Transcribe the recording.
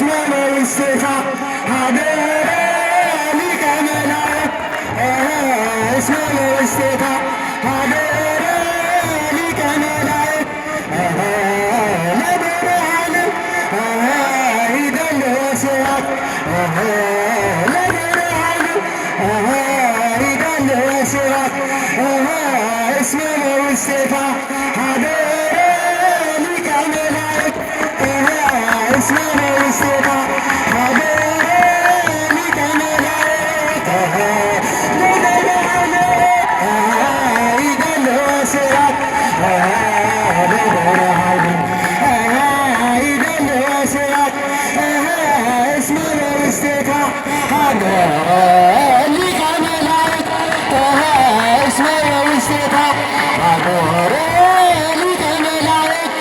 እስመ በውስቴታ ሀገረ ሊቀ መላእክት እስመ በውስቴታ ሀገረ ሊቀ መላእክት ለብርሃን ይደልዎ ስብሐት ለብርሃን ይደልዎ ስብሐት እስመ በውስቴታ ሀገረ ሊቀ መላእክት እስመ በውስቴታ ሀገረ ሊቀ መላእክት ለብርሃን ይደልዎ ስብሐት ለብርሃን ይደልዎ ስብሐት እስመ በውስቴታ ሀገረ ሊቀ መላእክት እስመ በውስቴታ ሀገረ ሊቀ መላእክት